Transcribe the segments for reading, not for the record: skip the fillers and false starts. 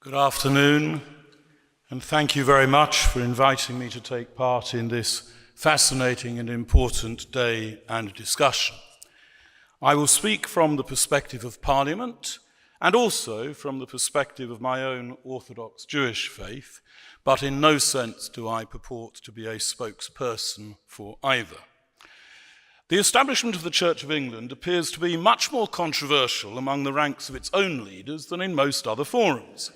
Good afternoon, and thank you very much for inviting me to take part in this fascinating and important day and discussion. I will speak from the perspective of Parliament and also from the perspective of my own Orthodox Jewish faith, but in no sense do I purport to be a spokesperson for either. The establishment of the Church of England appears to be much more controversial among the ranks of its own leaders than in most other forums.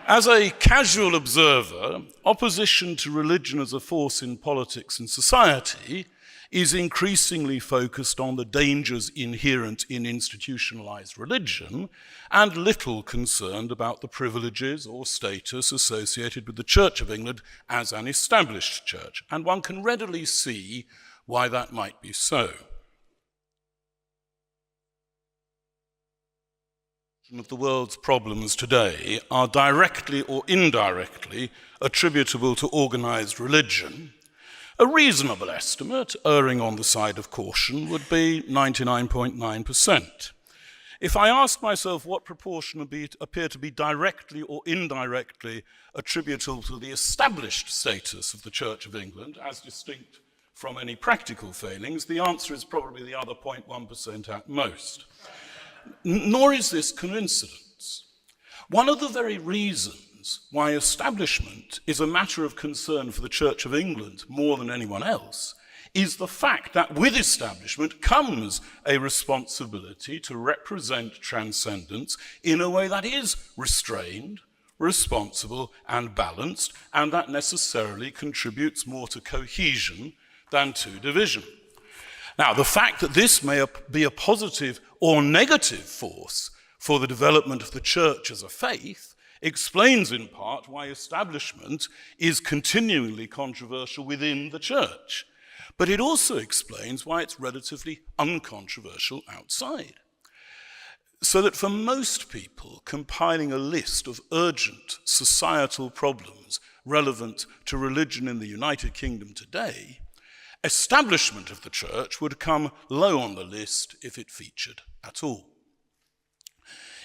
As a casual observer, opposition to religion as a force in politics and society is increasingly focused on the dangers inherent in institutionalized religion and little concerned about the privileges or status associated with the Church of England as an established church. And one can readily see why that might be so. Of the world's problems today are directly or indirectly attributable to organized religion. A reasonable estimate, erring on the side of caution, would be 99.9%. If I ask myself what proportion appear to be directly or indirectly attributable to the established status of the Church of England, as distinct from any practical failings, the answer is probably the other 0.1% at most. Nor is this coincidence. One of the very reasons why establishment is a matter of concern for the Church of England more than anyone else is the fact that with establishment comes a responsibility to represent transcendence in a way that is restrained, responsible, and balanced, and that necessarily contributes more to cohesion than to division. Now, the fact that this may be a positive or negative force for the development of the church as a faith explains in part why establishment is continually controversial within the church. But it also explains why it's relatively uncontroversial outside. So that for most people, compiling a list of urgent societal problems relevant to religion in the United Kingdom today, establishment of the church would come low on the list if it featured at all.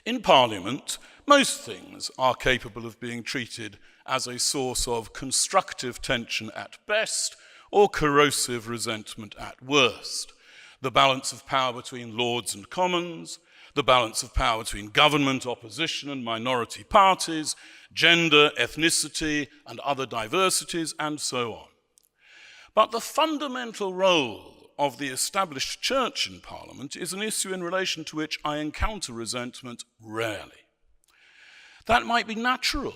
In Parliament, most things are capable of being treated as a source of constructive tension at best or corrosive resentment at worst. The balance of power between Lords and Commons, the balance of power between government, opposition, and minority parties, gender, ethnicity, and other diversities, and so on. But the fundamental role of the established church in Parliament is an issue in relation to which I encounter resentment rarely. That might be natural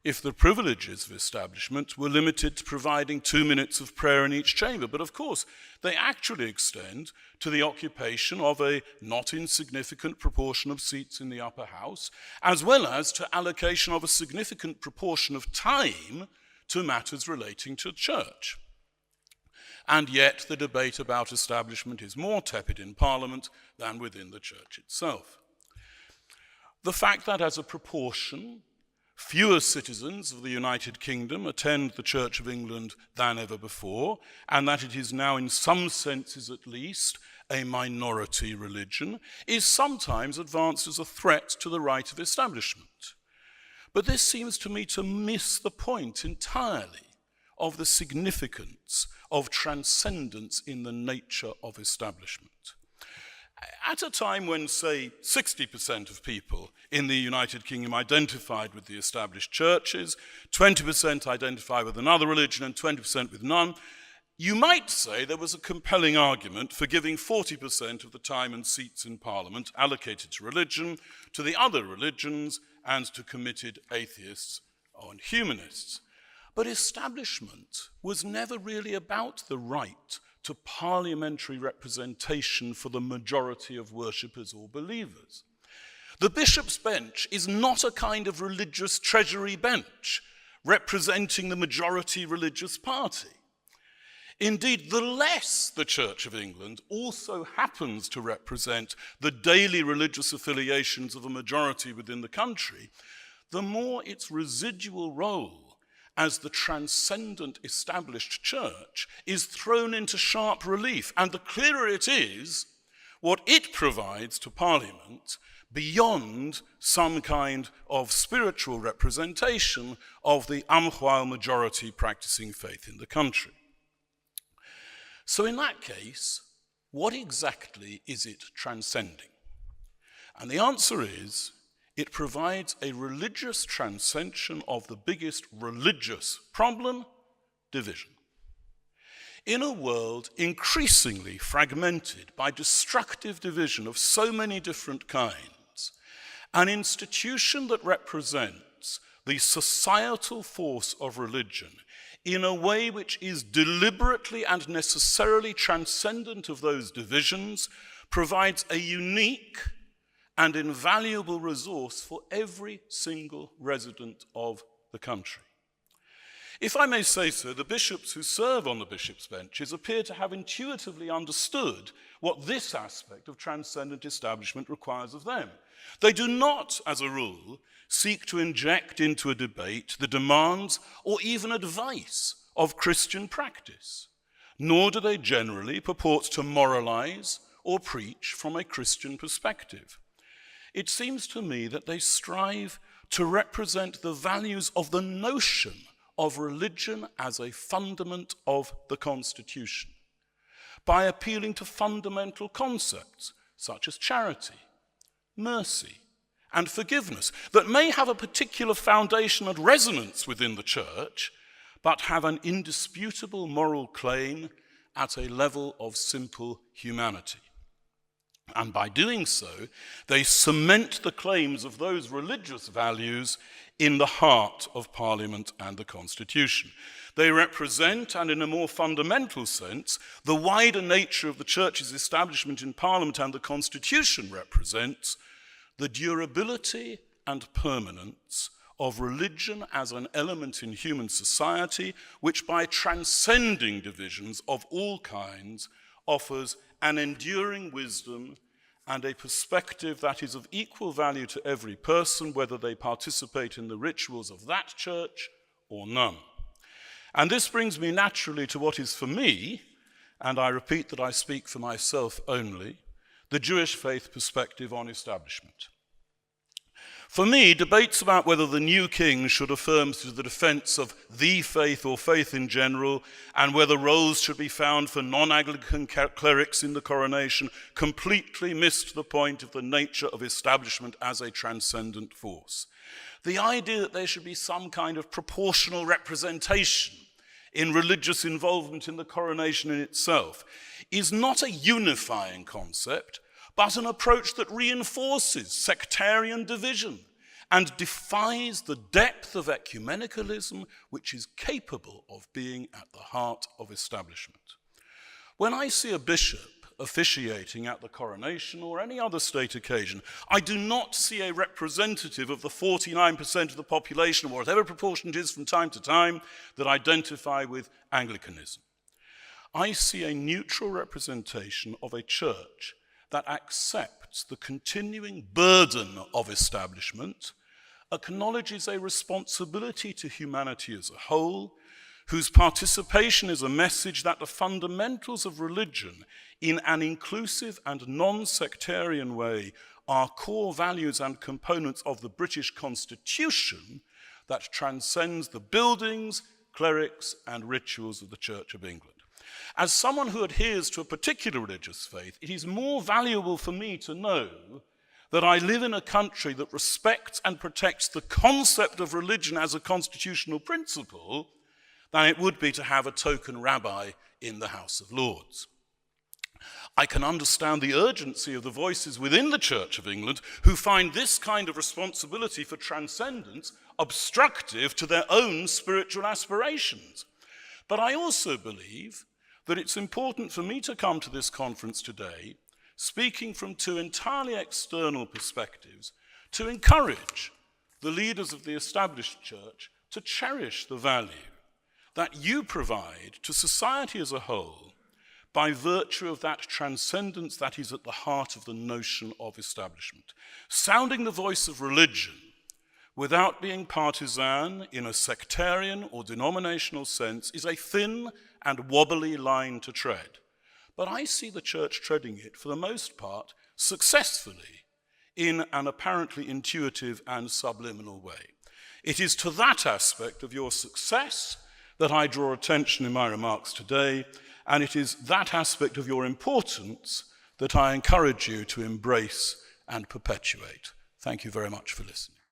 if the privileges of establishment were limited to providing 2 minutes of prayer in each chamber, but of course they actually extend to the occupation of a not insignificant proportion of seats in the upper house, as well as to allocation of a significant proportion of time to matters relating to church. And yet the debate about establishment is more tepid in Parliament than within the church itself. The fact that as a proportion, fewer citizens of the United Kingdom attend the Church of England than ever before, and that it is now in some senses at least a minority religion, is sometimes advanced as a threat to the right of establishment. But this seems to me to miss the point entirely of the significance of transcendence in the nature of establishment. At a time when, say, 60% of people in the United Kingdom identified with the established churches, 20% identify with another religion, and 20% with none, you might say there was a compelling argument for giving 40% of the time and seats in Parliament allocated to religion, to the other religions, and to committed atheists and humanists. But establishment was never really about the right to parliamentary representation for the majority of worshippers or believers. The bishop's bench is not a kind of religious treasury bench representing the majority religious party. Indeed, the less the Church of England also happens to represent the daily religious affiliations of a majority within the country, the more its residual role as the transcendent established church is thrown into sharp relief. And the clearer it is what it provides to Parliament beyond some kind of spiritual representation of the umhwal majority practicing faith in the country. So in that case, what exactly is it transcending? And the answer is, it provides a religious transcension of the biggest religious problem, division. In a world increasingly fragmented by destructive division of so many different kinds, an institution that represents the societal force of religion in a way which is deliberately and necessarily transcendent of those divisions provides a unique and invaluable resource for every single resident of the country. If I may say so, the bishops who serve on the bishops' benches appear to have intuitively understood what this aspect of transcendent establishment requires of them. They do not, as a rule, seek to inject into a debate the demands or even advice of Christian practice, nor do they generally purport to moralize or preach from a Christian perspective. It seems to me that they strive to represent the values of the notion of religion as a fundament of the Constitution, by appealing to fundamental concepts such as charity, mercy, and forgiveness that may have a particular foundation and resonance within the Church, but have an indisputable moral claim at a level of simple humanity. And by doing so, they cement the claims of those religious values in the heart of Parliament and the Constitution. They represent, and in a more fundamental sense, the wider nature of the Church's establishment in Parliament and the Constitution represents the durability and permanence of religion as an element in human society, which by transcending divisions of all kinds offers an enduring wisdom and a perspective that is of equal value to every person, whether they participate in the rituals of that church or none. And this brings me naturally to what is for me, and I repeat that I speak for myself only, the Jewish faith perspective on establishment. For me, debates about whether the new king should affirm to the defense of the faith or faith in general, and whether roles should be found for non-Anglican clerics in the coronation, completely missed the point of the nature of establishment as a transcendent force. The idea that there should be some kind of proportional representation in religious involvement in the coronation in itself is not a unifying concept, but an approach that reinforces sectarian division and defies the depth of ecumenicalism which is capable of being at the heart of establishment. When I see a bishop officiating at the coronation or any other state occasion, I do not see a representative of the 49% of the population, or whatever proportion it is from time to time, that identify with Anglicanism. I see a neutral representation of a church that accepts the continuing burden of establishment, acknowledges a responsibility to humanity as a whole, whose participation is a message that the fundamentals of religion in an inclusive and non-sectarian way are core values and components of the British Constitution that transcends the buildings, clerics, and rituals of the Church of England. As someone who adheres to a particular religious faith, it is more valuable for me to know that I live in a country that respects and protects the concept of religion as a constitutional principle than it would be to have a token rabbi in the House of Lords. I can understand the urgency of the voices within the Church of England who find this kind of responsibility for transcendence obstructive to their own spiritual aspirations. But I also believe that it's important for me to come to this conference today speaking from two entirely external perspectives to encourage the leaders of the established church to cherish the value that you provide to society as a whole by virtue of that transcendence that is at the heart of the notion of establishment. Sounding the voice of religion without being partisan in a sectarian or denominational sense is a thin and wobbly line to tread. But I see the church treading it, for the most part, successfully in an apparently intuitive and subliminal way. It is to that aspect of your success that I draw attention in my remarks today, and it is that aspect of your importance that I encourage you to embrace and perpetuate. Thank you very much for listening.